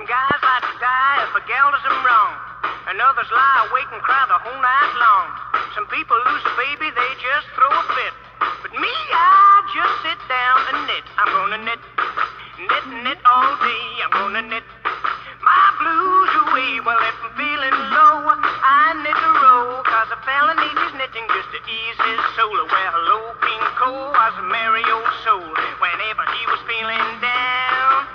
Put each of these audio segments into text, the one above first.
guys like to die if a gal does them wrong, and others lie awake and cry the whole night long. Some people lose a baby, they just throw a fit. But me, I just sit down and knit. I'm gonna knit, knit, knit all day. I'm gonna knit my blues away. Well, if I'm feeling low, I knit a row, 'cause a fella needs his knitting just to ease his soul. Well, hello, King Cole was a merry old soul. Whenever he was feeling down,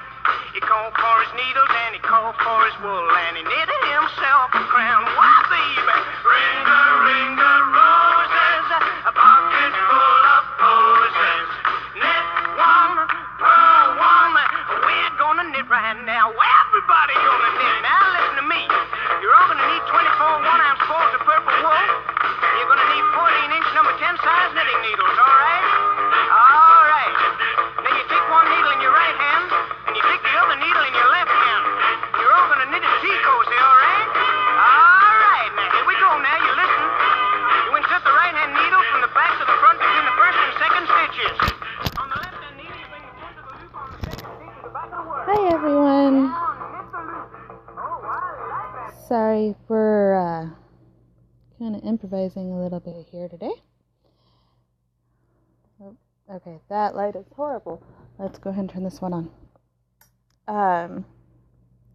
he called for his needles and he called for his wool, and he knitted himself a crown. Why, baby, ring the roses, a pocket full of posies. Knit one, purl one, we're gonna knit right now. Everybody gonna knit. Now listen to me. You're all gonna need 24 1-ounce balls of purple wool. You're gonna need 14-inch number 10 size knitting needles, all right? All right. Then you take one needle in your right hand, and you take the other needle in your left hand. You're all gonna knit a T-cozy, all right? All right, now here we go. Now you listen. You insert the right hand needle from the back to the front between the first and second stitches. On the left hand needle, you bring the front of the loop on the second stitch to the back of the work. Hi everyone. Now knit the loop. Oh, I like that. Sorry, we're kind of improvising a little bit here today. Oh, okay, that light is horrible. Let's go ahead and turn this one on.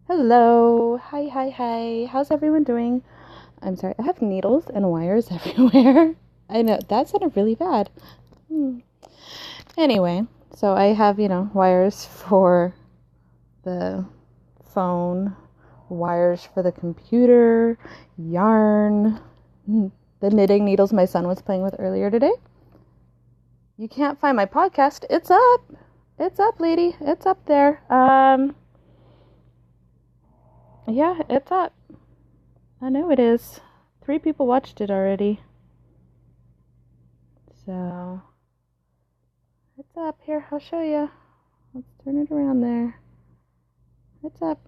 Hello. Hi. How's everyone doing? I'm sorry, I have needles and wires everywhere. I know, that sounded really bad. Anyway, so I have, wires for the phone, wires for the computer, yarn, the knitting needles my son was playing with earlier today. You can't find my podcast. It's up. It's up, lady. It's up there. Yeah, it's up. I know it is. 3 people watched it already. So, it's up. Here, I'll show you. Let's turn it around there. It's up.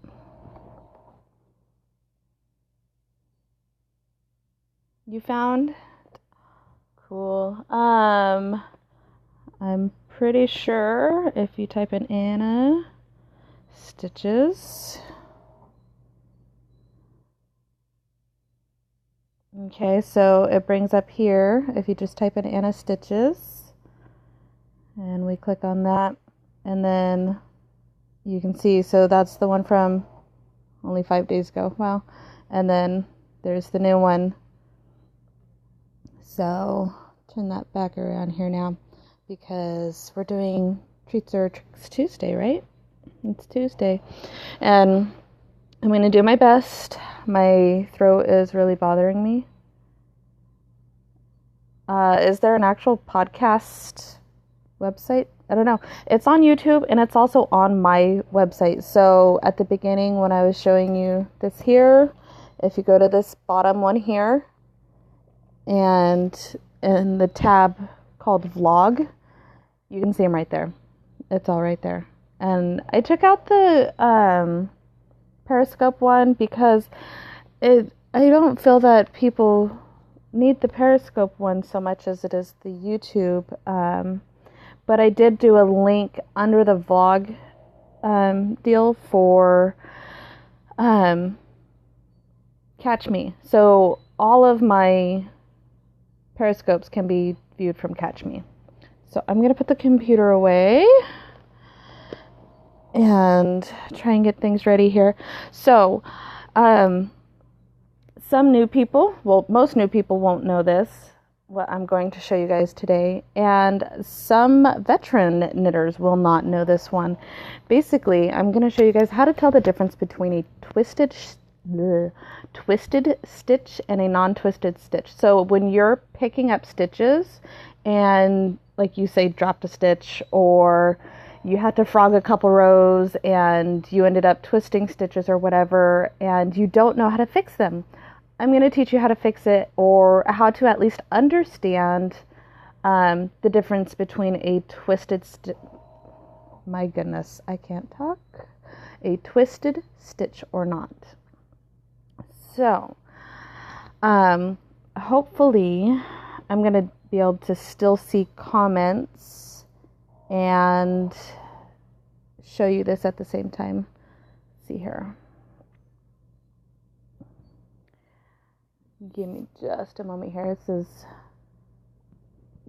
You found? Cool. I'm pretty sure if you type in Anna Stitches. Okay, so it brings up here, if you just type in Anna Stitches, and we click on that, and then you can see, so that's the one from only 5 days ago. Wow. And then there's the new one. So turn that back around here now, because we're doing Treats or Tricks Tuesday, right? It's Tuesday. And I'm going to do my best. My throat is really bothering me. Is there an actual podcast website? I don't know. It's on YouTube, and it's also on my website. So at the beginning, when I was showing you this here, if you go to this bottom one here, and in the tab called Vlog, you can see them right there. It's all right there. And I took out the Periscope one because I don't feel that people need the Periscope one so much as it is the YouTube. But I did do a link under the vlog deal for Catch Me. So all of my Periscopes can be viewed from Catch Me. So I'm going to put the computer away and try and get things ready here. So, some new people, well, most new people won't know this, what I'm going to show you guys today, and some veteran knitters will not know this one. Basically, I'm going to show you guys how to tell the difference between a twisted stitch and a non-twisted stitch. So when you're picking up stitches and, like you say, dropped a stitch, or you had to frog a couple rows and you ended up twisting stitches or whatever, and you don't know how to fix them, I'm going to teach you how to fix it, or how to at least understand the difference between a twisted my goodness, I can't talk. A twisted stitch or not. So, hopefully I'm going to be able to still see comments and show you this at the same time. see here. Give me just a moment here. This is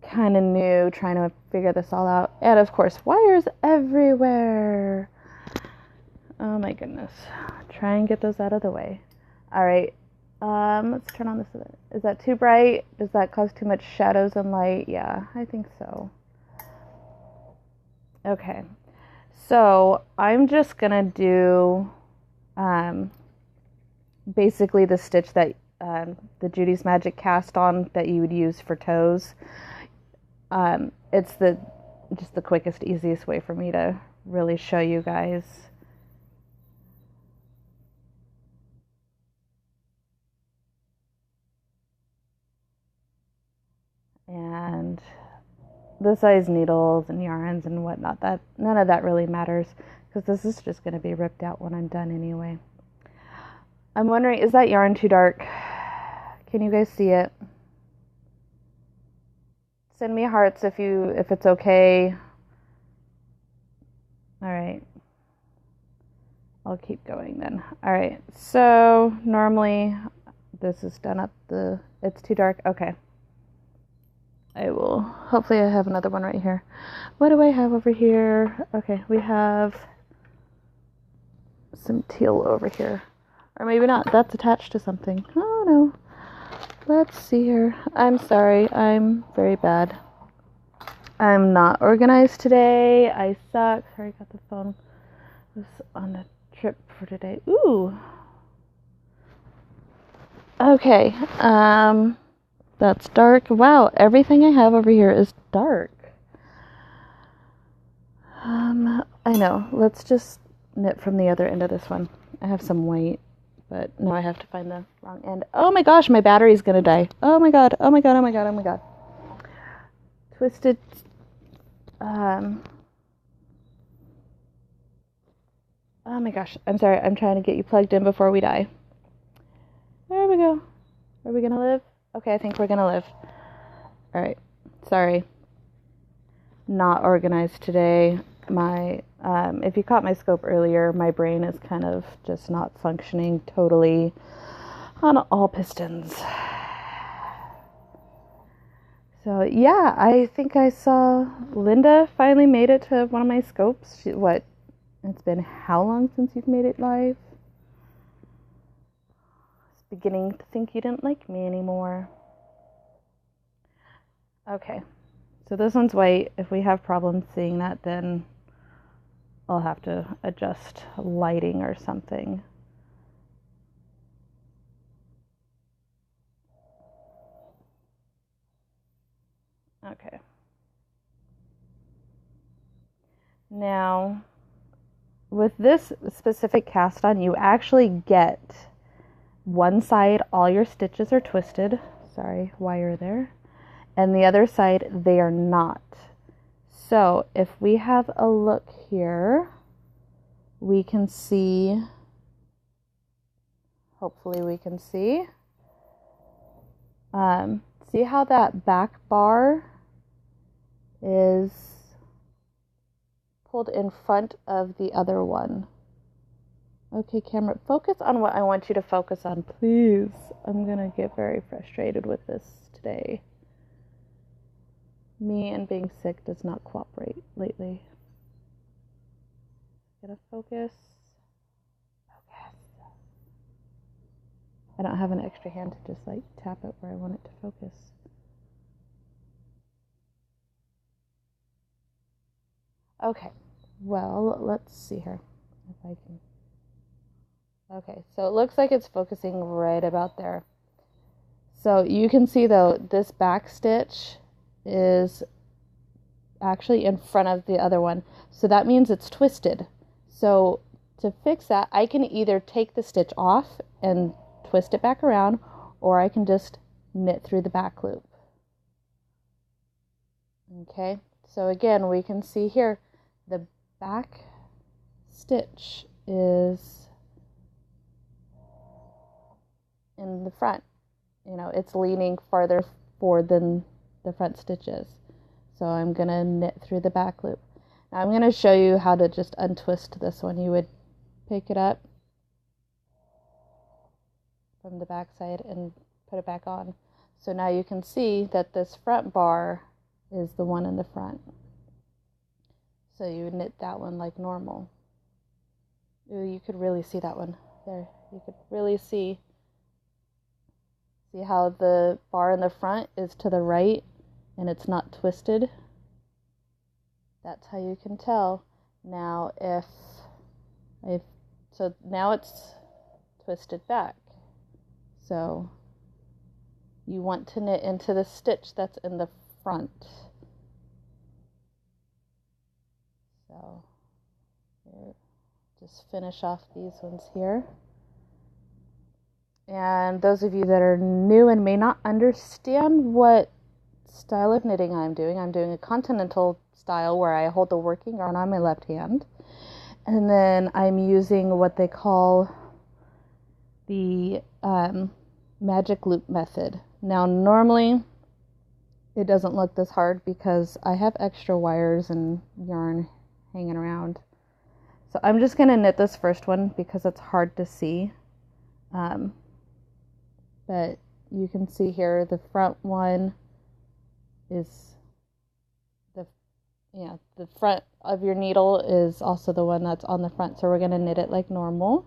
kind of new, trying to figure this all out. And of course, wires everywhere. Oh my goodness. Try and get those out of the way. All right. Let's turn on this. Is that too bright? Does that cause too much shadows and light? Yeah, I think so. Okay. So I'm just gonna do basically the stitch that the Judy's Magic cast on that you would use for toes. It's just the quickest, easiest way for me to really show you guys. And the size needles and yarns and whatnot, that none of that really matters because this is just going to be ripped out when I'm done anyway. I'm wondering, is that yarn too dark? Can you guys see it? Send me hearts if it's okay. All right. I'll keep going then. All right. So normally this is done up it's too dark. Okay. Hopefully I have another one right here. What do I have over here? Okay, we have some teal over here. Or maybe not. That's attached to something. Oh no. Let's see here. I'm sorry. I'm very bad. I'm not organized today. I suck. Sorry, I got the phone. I was on a trip for today. Ooh. Okay. That's dark. Wow, everything I have over here is dark. I know. Let's just knit from the other end of this one. I have some white, but now I have to find the wrong end. Oh my gosh, my battery's gonna die. Oh my god, oh my god, oh my god, oh my god. Twisted, oh my gosh, I'm sorry, I'm trying to get you plugged in before we die. There we go. Are we gonna live? Okay, I think we're gonna live. All right, sorry. Not organized today. If you caught my scope earlier, my brain is kind of just not functioning totally on all pistons. So yeah, I think I saw Linda finally made it to one of my scopes. It's been how long since you've made it live? Beginning to think you didn't like me anymore. Okay, so this one's white. If we have problems seeing that, then I'll have to adjust lighting or something. Okay. Now, with this specific cast on, you actually get one side, all your stitches are twisted. Sorry, wire there. And the other side, they are not. So if we have a look here, we can see, hopefully we can see, see how that back bar is pulled in front of the other one. Okay, camera, focus on what I want you to focus on, please. I'm gonna get very frustrated with this today. Me and being sick does not cooperate lately. Gotta focus. Focus. I don't have an extra hand to just like tap it where I want it to focus. Okay, well, let's see here if I can. Okay, so it looks like it's focusing right about there. So you can see though, this back stitch is actually in front of the other one. So that means it's twisted. So to fix that, I can either take the stitch off and twist it back around, or I can just knit through the back loop. Okay, so again, we can see here, the back stitch is in the front. You know, it's leaning farther forward than the front stitches. So I'm going to knit through the back loop. Now I'm going to show you how to just untwist this one. You would pick it up from the back side and put it back on. So now you can see that this front bar is the one in the front. So you would knit that one like normal. Ooh, you could really see that one there. You could really see how the bar in the front is to the right and it's not twisted. That's how you can tell. Now so now it's twisted back. So you want to knit into the stitch that's in the front. So here, just finish off these ones here. And those of you that are new and may not understand what style of knitting I'm doing a continental style where I hold the working yarn on my left hand. And then I'm using what they call the magic loop method. Now, normally it doesn't look this hard because I have extra wires and yarn hanging around. So I'm just going to knit this first one because it's hard to see. But you can see here the front one is the front of your needle is also the one that's on the front. So we're going to knit it like normal.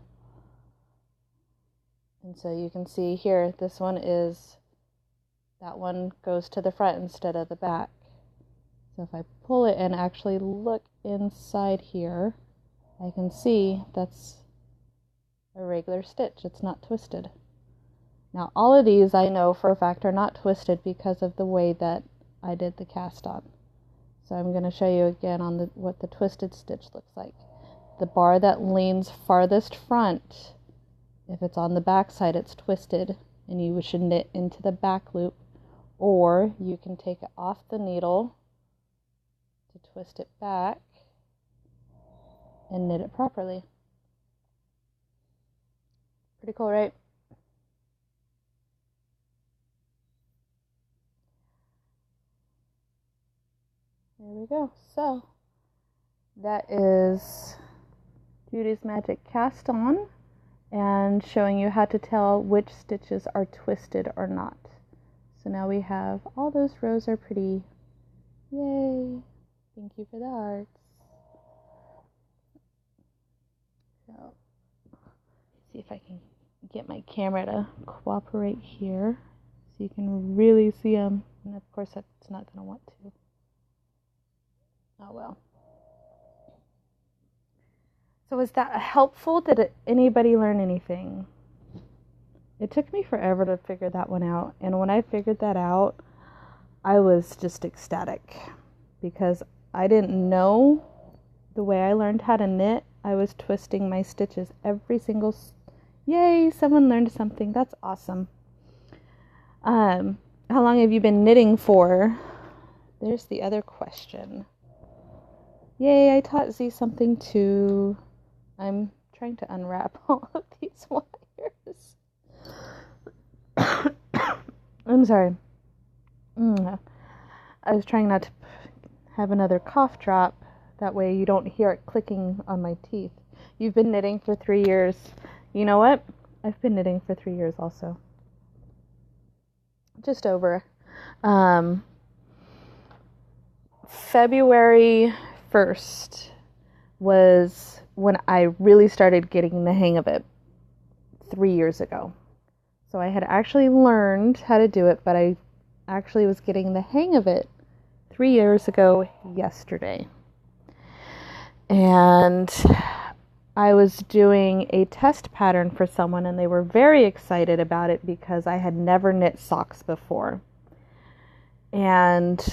And so you can see here, that one goes to the front instead of the back. So if I pull it and actually look inside here, I can see that's a regular stitch. It's not twisted. Now all of these I know for a fact are not twisted because of the way that I did the cast on. So I'm going to show you again on what the twisted stitch looks like. The bar that leans farthest front, if it's on the back side, it's twisted, and you should knit into the back loop, or you can take it off the needle to twist it back and knit it properly. Pretty cool, right? There we go. So that is Judy's Magic Cast On, and showing you how to tell which stitches are twisted or not. So now we have all those rows are pretty. Yay! Thank you for the hearts. So see if I can get my camera to cooperate here so you can really see them. And of course it's not going to want to. Oh well. So was that helpful? Did anybody learn anything? It took me forever to figure that one out. And when I figured that out, I was just ecstatic because I didn't know the way I learned how to knit. I was twisting my stitches every single... Yay, someone learned something. That's awesome. How long have you been knitting for? There's the other question. Yay, I taught Z something too. I'm trying to unwrap all of these wires. I'm sorry. I was trying not to have another cough drop. That way you don't hear it clicking on my teeth. You've been knitting for 3 years. You know what? I've been knitting for 3 years also. Just over. February 1st was when I really started getting the hang of it 3 years ago. So I had actually learned how to do it, but I actually was getting the hang of it 3 years ago yesterday. And I was doing a test pattern for someone, and they were very excited about it because I had never knit socks before. And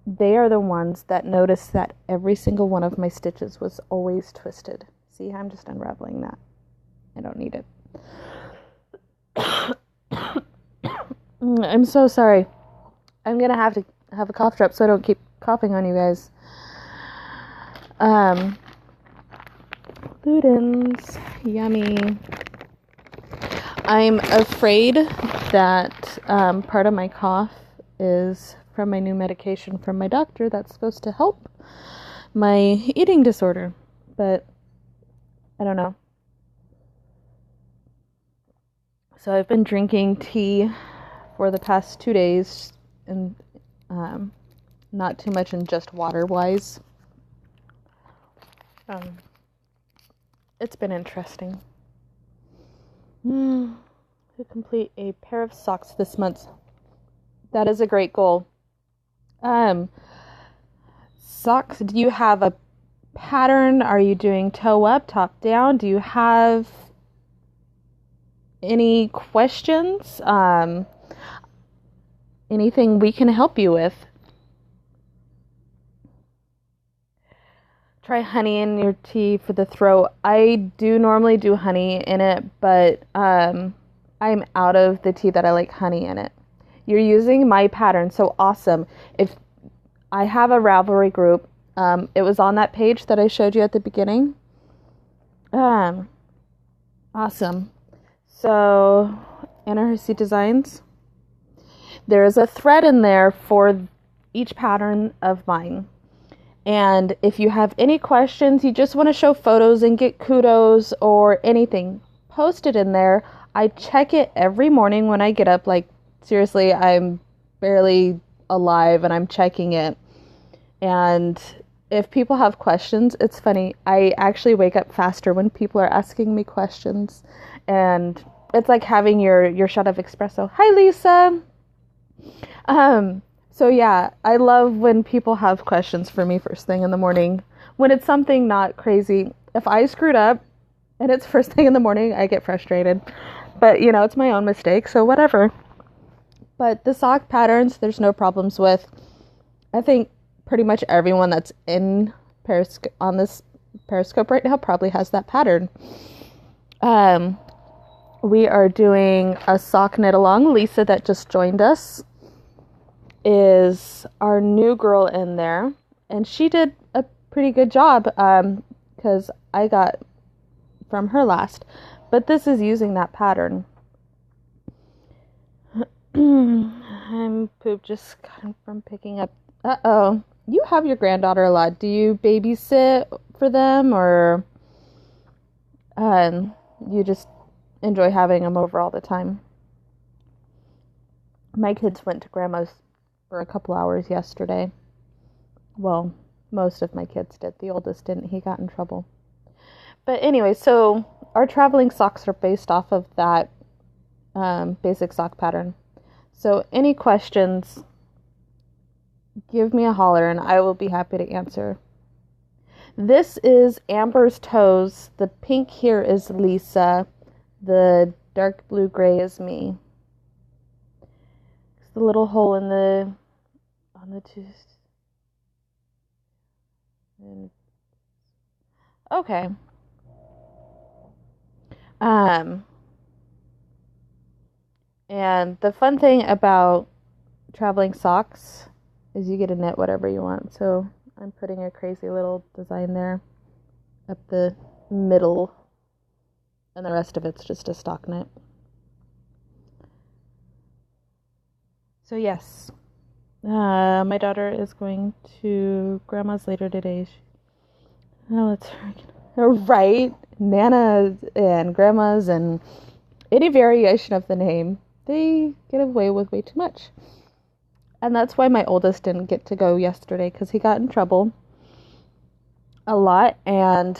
they are the ones that noticed that every single one of my stitches was always twisted. See, I'm just unraveling that. I don't need it. I'm so sorry. I'm going to have a cough drop so I don't keep coughing on you guys. Ludens. Yummy. I'm afraid that part of my cough is from my new medication from my doctor that's supposed to help my eating disorder. But I don't know. So I've been drinking tea for the past 2 days, and not too much in just water-wise. It's been interesting. To complete a pair of socks this month. That is a great goal. Socks, do you have a pattern? Are you doing toe up, top down? Do you have any questions? Anything we can help you with? Try honey in your tea for the throat. I do normally do honey in it, but I'm out of the tea that I like honey in it. You're using my pattern, so awesome. If I have a Ravelry group, it was on that page that I showed you at the beginning. Awesome. So, AnnaHersey Designs. There is a thread in there for each pattern of mine. And if you have any questions, you just want to show photos and get kudos or anything, post it in there. I check it every morning when I get up. Like, seriously, I'm barely alive and I'm checking it. And if people have questions, it's funny. I actually wake up faster when people are asking me questions. And it's like having your shot of espresso. Hi, Lisa. So yeah, I love when people have questions for me first thing in the morning. When it's something not crazy. If I screwed up and it's first thing in the morning, I get frustrated. But, it's my own mistake, so whatever. But the sock patterns, there's no problems with. I think pretty much everyone that's in on this Periscope right now probably has that pattern. We are doing a sock knit along. Lisa, that just joined us, is our new girl in there, and she did a pretty good job because I got from her last, but this is using that pattern. I'm poop just got from picking up. You have your granddaughter a lot. Do you babysit for them, or you just enjoy having them over all the time? My kids went to grandma's for a couple hours yesterday. Well, most of my kids did. The oldest didn't. He got in trouble. But anyway, so our traveling socks are based off of that basic sock pattern. So any questions, give me a holler and I will be happy to answer. This is Amber's Toes. The pink here is Lisa. The dark blue gray is me. The little hole on the two. Okay. And the fun thing about traveling socks is you get to knit whatever you want. So I'm putting a crazy little design there up the middle, and the rest of it's just a stock knit. So yes, my daughter is going to grandma's later today. It's right, Nana's and grandma's and any variation of the name, they get away with way too much. And that's why my oldest didn't get to go yesterday, because he got in trouble a lot, and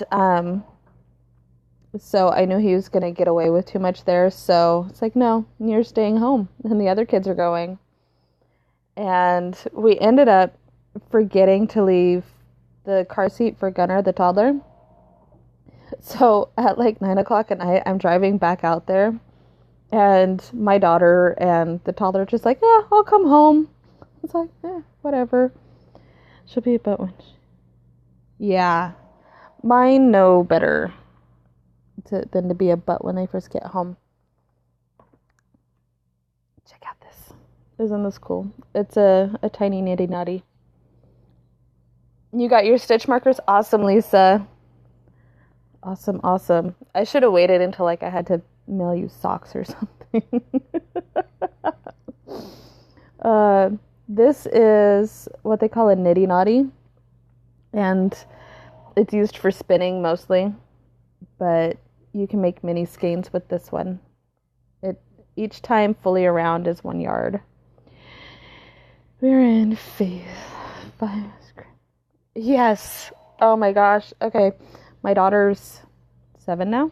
so I knew he was going to get away with too much there. So it's like, no, you're staying home, and the other kids are going. And we ended up forgetting to leave the car seat for Gunnar, the toddler. So at like 9 o'clock at night, I'm driving back out there, and my daughter and the toddler are just like, I'll come home. It's like, whatever. She'll be about when. Yeah, mine know better than to be a butt when they first get home. Check out this. Isn't this cool? It's a tiny nitty nutty. You got your stitch markers? Awesome, Lisa. Awesome. I should have waited until like I had to mail you socks or something. This is what they call a nitty noddy, and it's used for spinning mostly, but you can make mini skeins with this one. Each time fully around is 1 yard. We're in phase 5. Yes. Oh my gosh. Okay. My daughter's 7 now.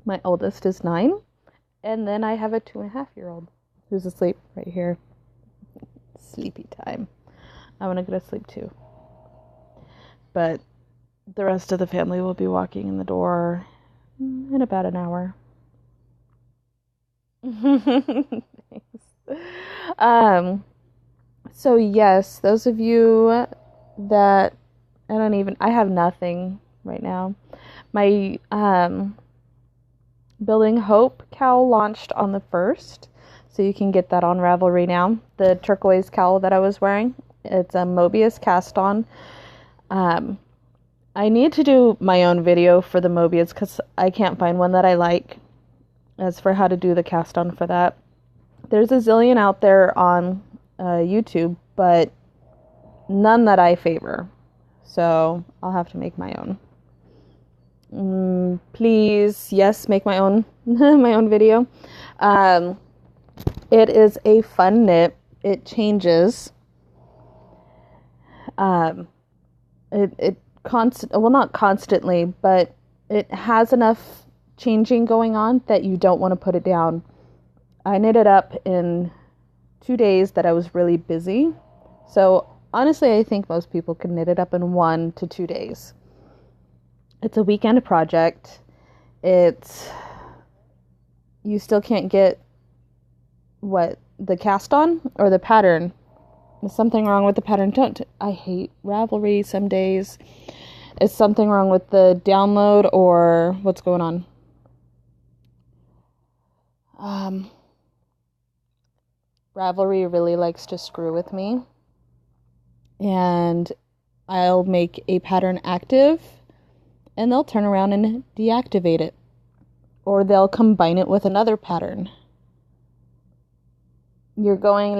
My oldest is 9. And then I have a 2.5-year-old who's asleep right here. Sleepy time. I want to go to sleep too. But the rest of the family will be walking in the door in about an hour. Thanks. So yes, those of you that I have nothing right now. My Building Hope cowl launched on the 1st, so you can get that on Ravelry now. The turquoise cowl that I was wearing, it's a Mobius cast on. I need to do my own video for the Mobius because I can't find one that I like. As for how to do the cast on for that, there's a zillion out there on YouTube, but none that I favor. So I'll have to make my own. Please, yes, make my own my own video. It is a fun knit. It changes. Not constantly, but it has enough changing going on that you don't want to put it down. I knit it up in 2 days that I was really busy. So honestly, I think most people can knit it up in 1 to 2 days. It's a weekend project. You still can't get the cast on or the pattern. There's something wrong with the pattern. I hate Ravelry some days. Is something wrong with the download or what's going on? Ravelry really likes to screw with me. And I'll make a pattern active and they'll turn around and deactivate it. Or they'll combine it with another pattern. You're going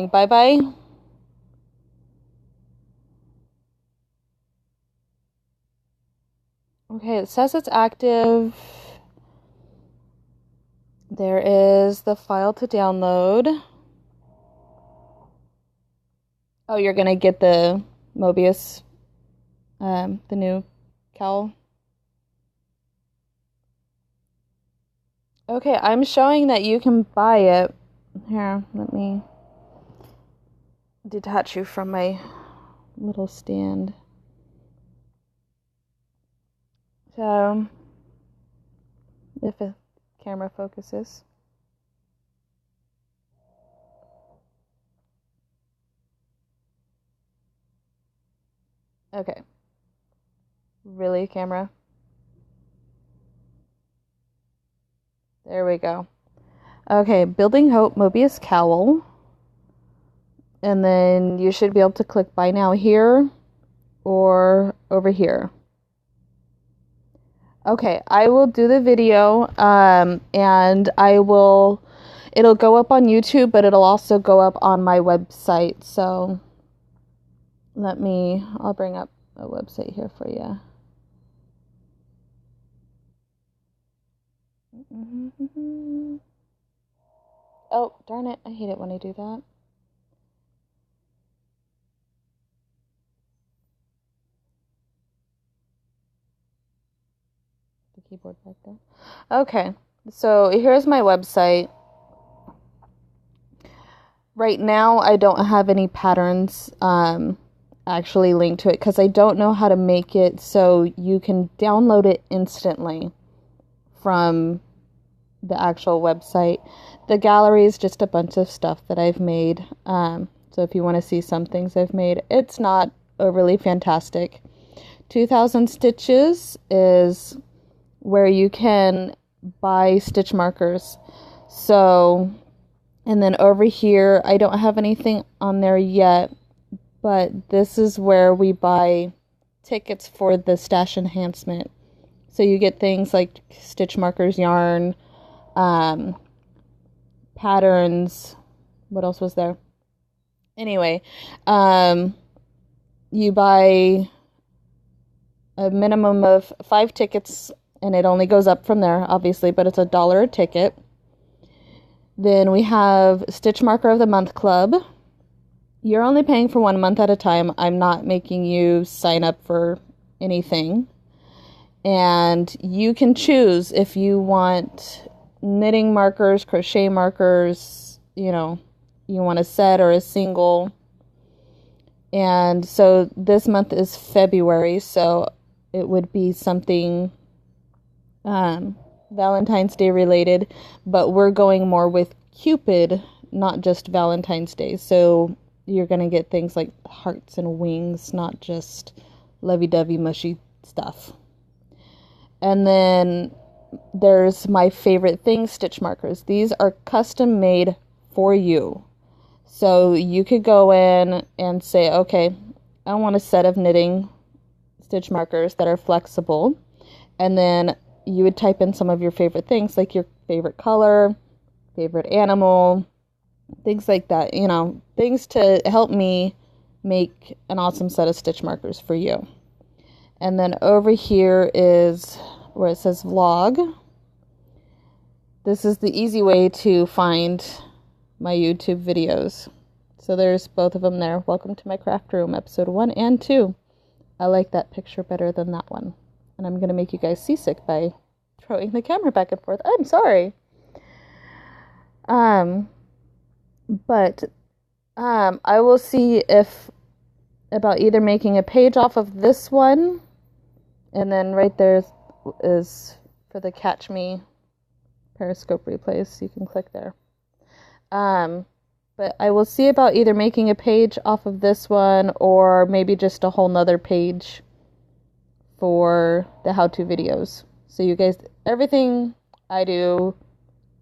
bye-bye. Okay, it says it's active. There is the file to download. Oh, you're going to get the Mobius, the new cowl. Okay, I'm showing that you can buy it. Here, let me detach you from my little stand. So, if a camera focuses. Okay. Really, camera? There we go. Okay, Building Hope Mobius cowl. And then you should be able to click buy now here or over here. Okay, I will do the video, and it'll go up on YouTube, but it'll also go up on my website. So I'll bring up a website here for you. Oh, darn it. I hate it when I do that. The keyboard back there. Okay, so here's my website. Right now, I don't have any patterns actually linked to it because I don't know how to make it so you can download it instantly from the actual website. The gallery is just a bunch of stuff that I've made. So if you want to see some things I've made, it's not overly fantastic. 2,000 Stitches is where you can buy stitch markers. So, and then over here, I don't have anything on there yet, but this is where we buy tickets for the stash enhancement. So you get things like stitch markers, yarn, patterns. What else was there? Anyway, you buy a minimum of 5 tickets, and it only goes up from there, obviously, but it's $1 a ticket. Then we have Stitch Marker of the Month Club. You're only paying for 1 month at a time. I'm not making you sign up for anything. And you can choose if you want knitting markers, crochet markers, you want a set or a single. And so this month is February, so it would be something Valentine's Day related, but we're going more with Cupid, not just Valentine's Day. So you're going to get things like hearts and wings, not just lovey-dovey mushy stuff. And then there's my favorite thing, stitch markers. These are custom made for you. So you could go in and say, okay, I want a set of knitting stitch markers that are flexible. And then you would type in some of your favorite things, like your favorite color, favorite animal, things like that, things to help me make an awesome set of stitch markers for you. And then over here is where it says vlog. This is the easy way to find my YouTube videos. So there's both of them there. Welcome to my craft room, episode 1 and 2. I like that picture better than that one. And I'm going to make you guys seasick by throwing the camera back and forth. I'm sorry. But I will see if about either making a page off of this one, and then right there is for the Catch Me Periscope replays. You can click there. But I will see about either making a page off of this one or maybe just a whole nother page for the how-to videos. So you guys, everything I do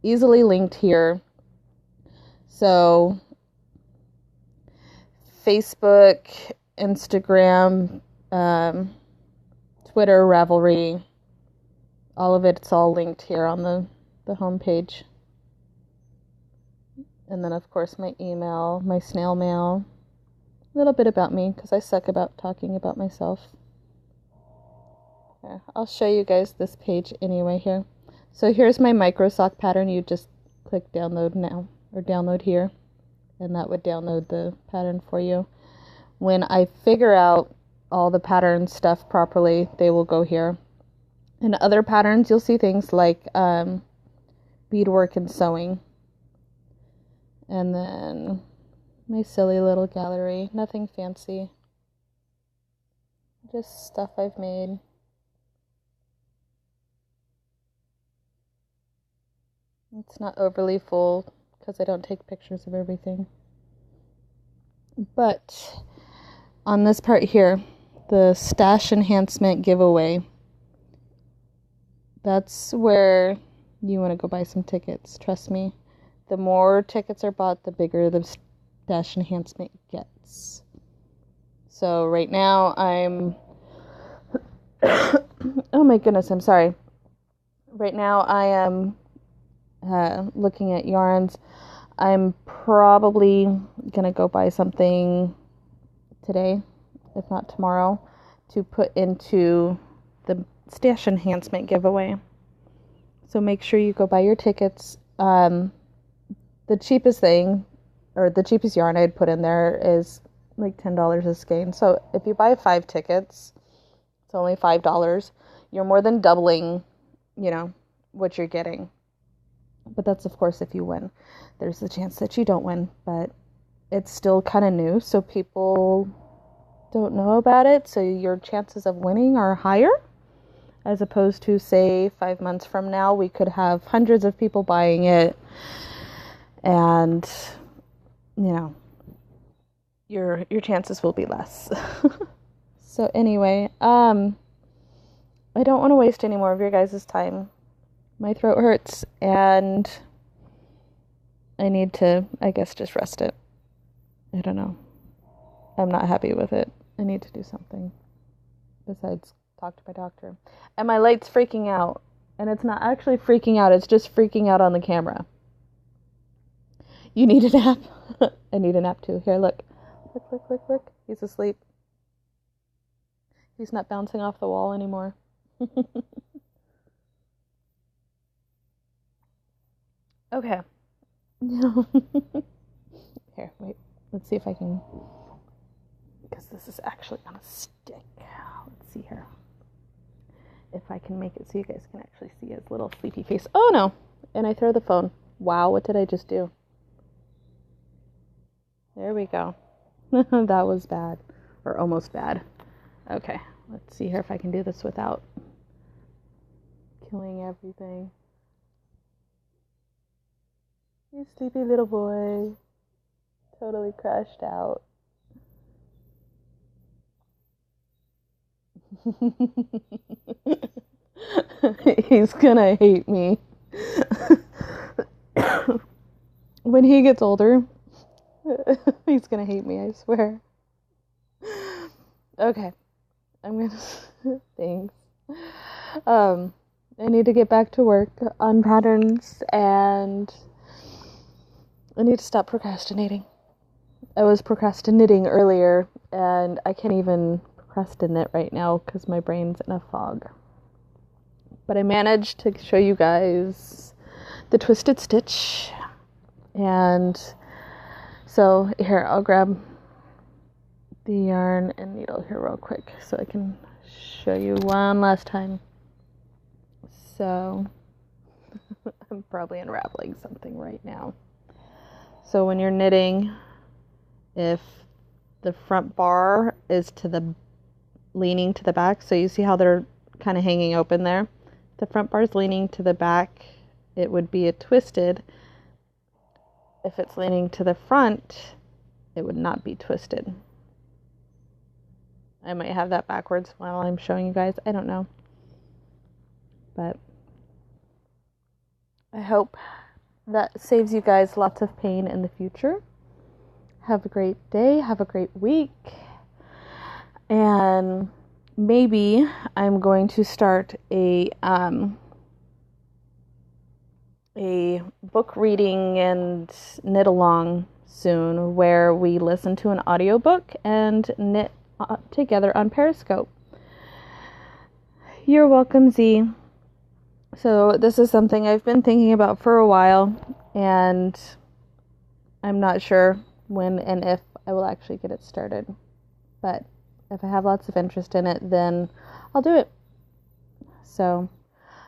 easily linked here. So Facebook, Instagram, Twitter, Ravelry, all of it's all linked here on the home page. And then, of course, my email, my snail mail, a little bit about me, because I suck about talking about myself. Okay, I'll show you guys this page anyway here. So here's my micro sock pattern. You just click download now, or download here, and that would download the pattern for you. When I figure out all the pattern stuff properly, they will go here. In other patterns, you'll see things like beadwork and sewing. And then my silly little gallery. Nothing fancy. Just stuff I've made. It's not overly full because I don't take pictures of everything. But on this part here, the stash enhancement giveaway, that's where you want to go buy some tickets. Trust me. The more tickets are bought, the bigger the stash enhancement gets. So right now I'm... oh my goodness, I'm sorry. Right now I am looking at yarns. I'm probably going to go buy something today, if not tomorrow, to put into the stash enhancement giveaway. So make sure you go buy your tickets. The cheapest thing, or the cheapest yarn I'd put in there is like $10 a skein. So if you buy 5 tickets, it's only $5. You're more than doubling, what you're getting. But that's, of course, if you win. There's the chance that you don't win, but it's still kind of new, so people don't know about it. So your chances of winning are higher, as opposed to, say, 5 months from now, we could have hundreds of people buying it. And, your chances will be less. So anyway, I don't want to waste any more of your guys' time. My throat hurts, and I need to, I guess, just rest it. I don't know. I'm not happy with it. I need to do something besides talk to my doctor. And my light's freaking out. And it's not actually freaking out. It's just freaking out on the camera. You need a nap? I need a nap too. Here, look. Look. He's asleep. He's not bouncing off the wall anymore. Okay. Here, wait. Let's see if I can, because this is actually on a stick. Let's see here. If I can make it so you guys can actually see his little sleepy face. Oh no! And I throw the phone. Wow, what did I just do? There we go. That was bad. Or almost bad. Okay, let's see here if I can do this without killing everything. You sleepy little boy. Totally crashed out. He's gonna hate me. When he gets older, he's gonna hate me, I swear. Okay. I'm gonna... Thanks. I need to get back to work on patterns, and I need to stop procrastinating. I was procrastinating earlier, and I can't even procrastinate right now because my brain's in a fog. But I managed to show you guys the twisted stitch. And so here, I'll grab the yarn and needle here real quick so I can show you one last time. So I'm probably unraveling something right now. So when you're knitting, if the front bar is leaning to the back, so you see how they're kind of hanging open there? The front bar is leaning to the back, it would be a twisted. If it's leaning to the front, it would not be twisted. I might have that backwards while I'm showing you guys. I don't know. But I hope that saves you guys lots of pain in the future. Have a great day. Have a great week. And maybe I'm going to start a book reading and knit along soon, where we listen to an audiobook and knit together on Periscope. You're welcome, Z. So this is something I've been thinking about for a while, and I'm not sure when and if I will actually get it started. But if I have lots of interest in it, then I'll do it. So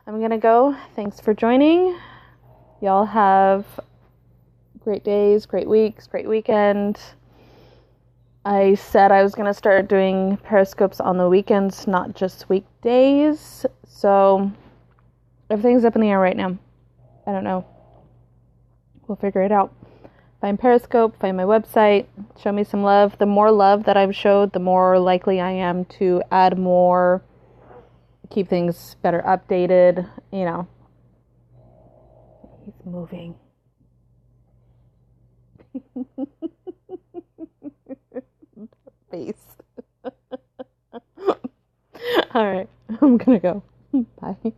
I'm going to go. Thanks for joining. Y'all have great days, great weeks, great weekend. I said I was going to start doing Periscopes on the weekends, not just weekdays. So everything's up in the air right now. I don't know. We'll figure it out. Find Periscope, find my website, show me some love. The more love that I've showed, the more likely I am to add more, keep things better updated, you know. He's moving. Face. All right, I'm gonna go. Bye.